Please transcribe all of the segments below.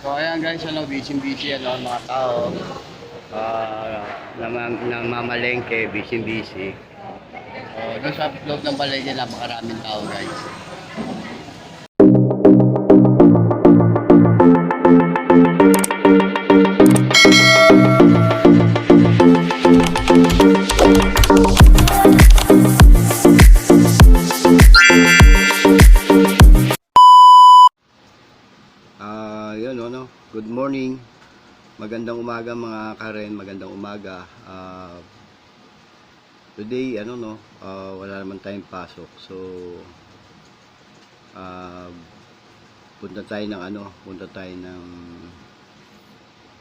So ayan guys, busy mga tao. Namamalengke, busy. Doon sa loob ng palengke, napakaraming tao guys. Yun good morning. Magandang umaga mga karen, magandang umaga. Today wala naman tayong pasok. So punta tayo ng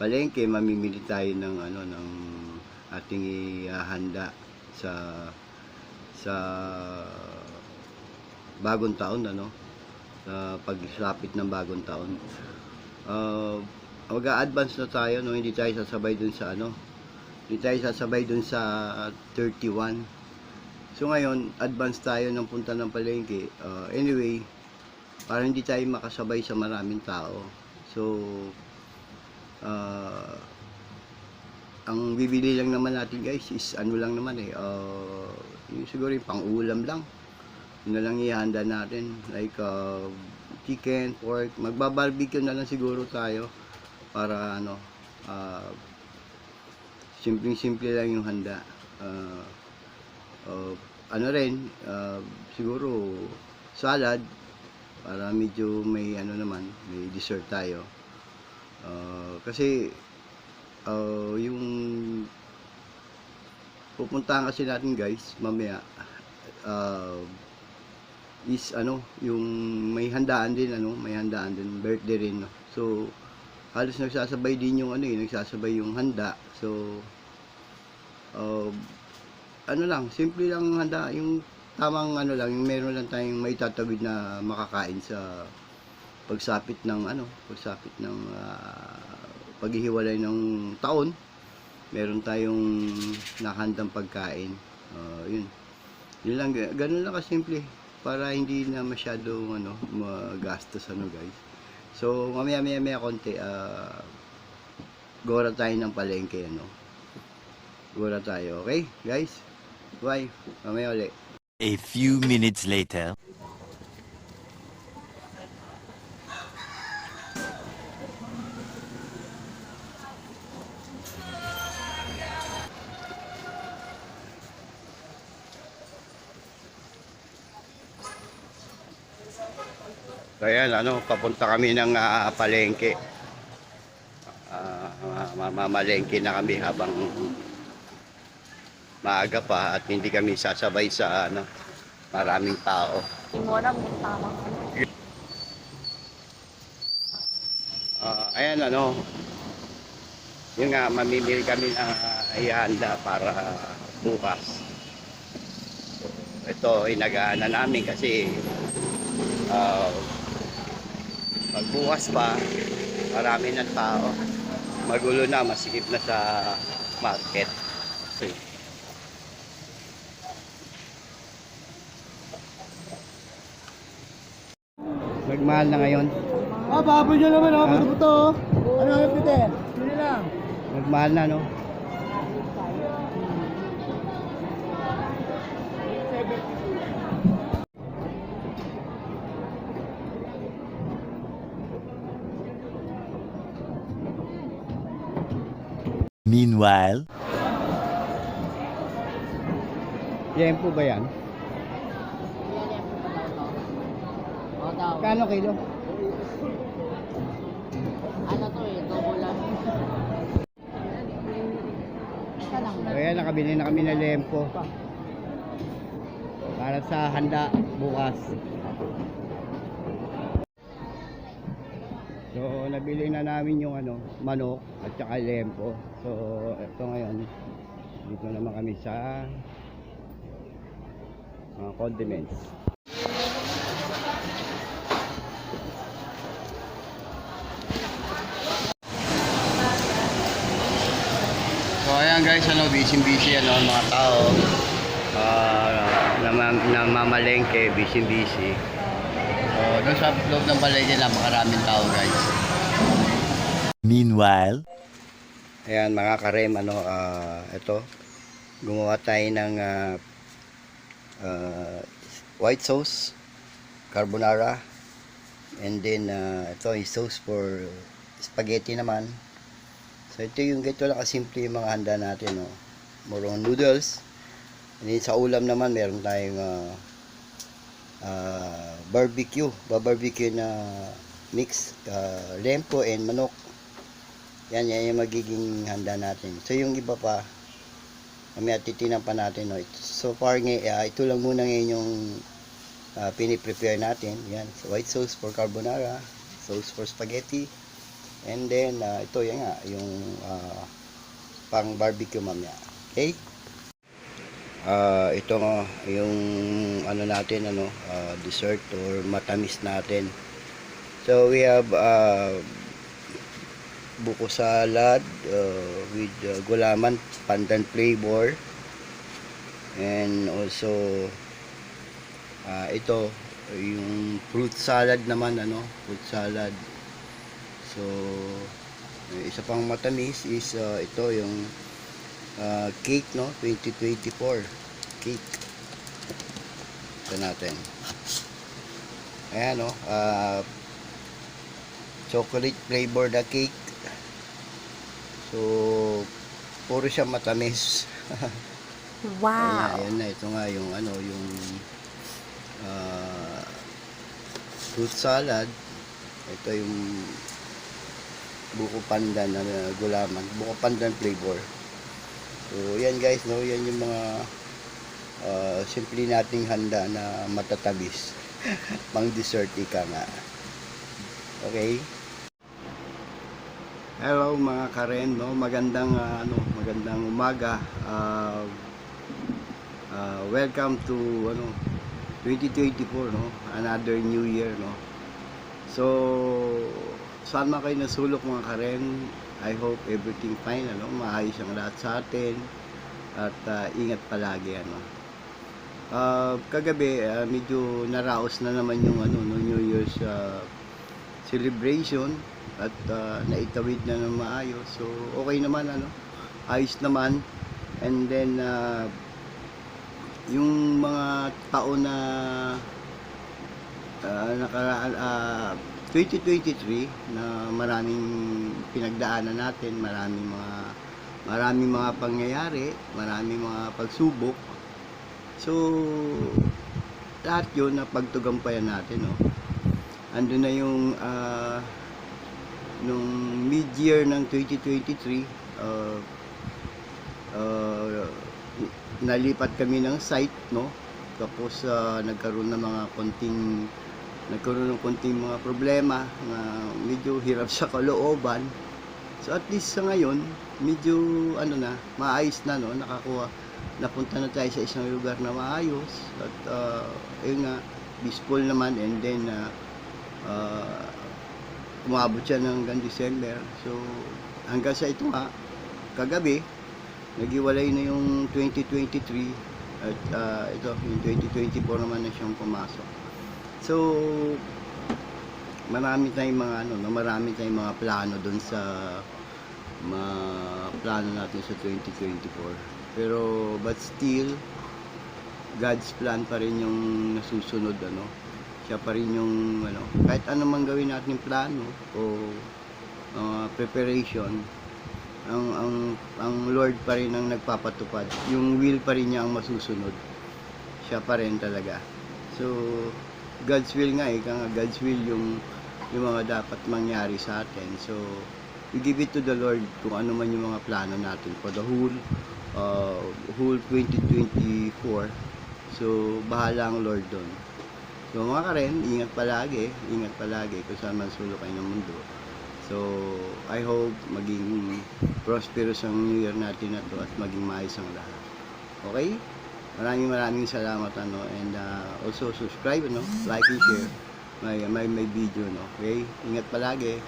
palengke, mamimili tayo ng ating ihahanda sa bagong taon sa pagsapit ng bagong taon. Mag-a-advance na tayo, hindi tayo sasabay dun sa 31. So ngayon, advance tayo ng punta ng palengke. Anyway, para hindi tayo makasabay sa maraming tao. So ang bibili lang naman natin guys is lang naman yung siguro yung pang-ulam lang. Yun na lang ihanda natin, like chicken, pork. Magba-barbecue na lang siguro tayo para simpleng-simple lang yung handa. Siguro salad para medyo may may dessert tayo. Kasi yung pupuntahan kasi natin guys mamaya is yung may handaan din birthday rin so halos nagsasabay din yung nagsasabay yung handa. So simple lang handa, yung tamang yung meron lang tayong maitatawid na makakain sa pagsapit ng paghihiwalay ng taon. Meron tayong nakahandang pagkain. Yun lang, ganun lang kasimple para hindi na masyadong magastos guys. So mamaya konti gora tayo ng palengke gora tayo, okay guys, bye, mamaya ulit. A few minutes later. So ayan, papunta kami ng palengke. Mamalengke na kami habang maaga pa at hindi kami sasabay sa maraming tao. Ayan yun nga, mamimili kami ng ihanda para bukas. So, ito inagaan na namin kasi pagbukas pa marami ng tao, magulo na, masikip na sa market. Nagmahal na ngayon. Baboy nyo naman buto-buto. Ano ang pite? Sino lang? Nagmahal na Meanwhile, yan po ba yan? Kano kilo? Double lang. Kaya nakabili na kami ng lempo para sa handa bukas. So nabili na namin yung manok at saka lempo. So ito ngayon, dito naman kami sa mga condiments. So ayan guys, busy mga tao. Namamalengke, busy. So doon sa loob ng palengke, napakaraming tao guys. Meanwhile, Ayan mga karem, ito, gumawa tayo ng white sauce, carbonara, and then ito yung sauce for spaghetti naman. So ito yung ganito lang kasimple yung mga handa natin, no? More on noodles. And then sa ulam naman meron tayong barbecue na mix, lempo and manok. Yan yung magiging handa natin. So yung iba pa, may titinan pa natin, no? So far ito lang muna ngayon yung piniprepare natin. Yan, so white sauce for carbonara, sauce for spaghetti, and then ito yan nga yung pang barbecue mamaya. Okay? Ito nga yung ano natin, dessert or matamis natin. So we have buko salad with gulaman pandan flavor, and also ito yung fruit salad naman, fruit salad. So isa pang matamis is ito yung cake, 2024 cake. Ito natin, ayan, chocolate flavor na cake. So puro siya matamis. Wow. Ayan na, ito nga yung yung fruit salad. Ito yung buko pandan na gulaman, buko pandan flavor. So yan guys, yan yung mga simple nating handa na matatabis pang dessert ika nga. Okay. Hello mga karen, magandang magandang umaga. Welcome to 2024, another new year, So saan man kayo nasulok mga karen, I hope everything fine, maayos ang lahat sa atin, at ingat palagi, kagabi medyo naraos na naman yung New Year's celebration, at naitawid na ng maayos. So okay naman, ayos naman. And then yung mga taon na nakaraan, 2023 na maraming pinagdaanan natin, maraming mga pangyayari, maraming mga pagsubok. So lahat yun na pagtugampayan natin, andun na yung nung mid-year ng 2023, nalipat kami ng site, tapos nagkaroon ng konting mga problema na medyo hirap sa kalooban. So at least sa ngayon medyo maayos na, napunta na tayo sa isang lugar na maayos, at ayun nga, peaceful naman. And then umabot siya hanggang December. So hanggang sa ito nga, kagabi naghiwalay na yung 2023, at ito yung 2024 naman na siyang pumasok. So marami tayong mga plano doon sa mga plano natin sa 2024. Pero but still God's plan pa rin yung nasusunod, siya pa rin yung kahit anong gawin natin plano o preparation, ang Lord pa rin ang nagpapatupad. Yung will pa rin niya ang masusunod. Siya pa rin talaga. So God's will nga, God's will yung mga dapat mangyari sa atin. So we give it to the Lord kung ano man yung mga plano natin for the whole 2024. So bahala ang Lord doon. So mga karen, ingat palagi kung saan man sulok kayo ng mundo. So I hope maging prosperous ang New Year natin na to, at maging maayos ang lahat. Okay? Maraming salamat, and also subscribe, like and share my video, okay? Ingat palagi.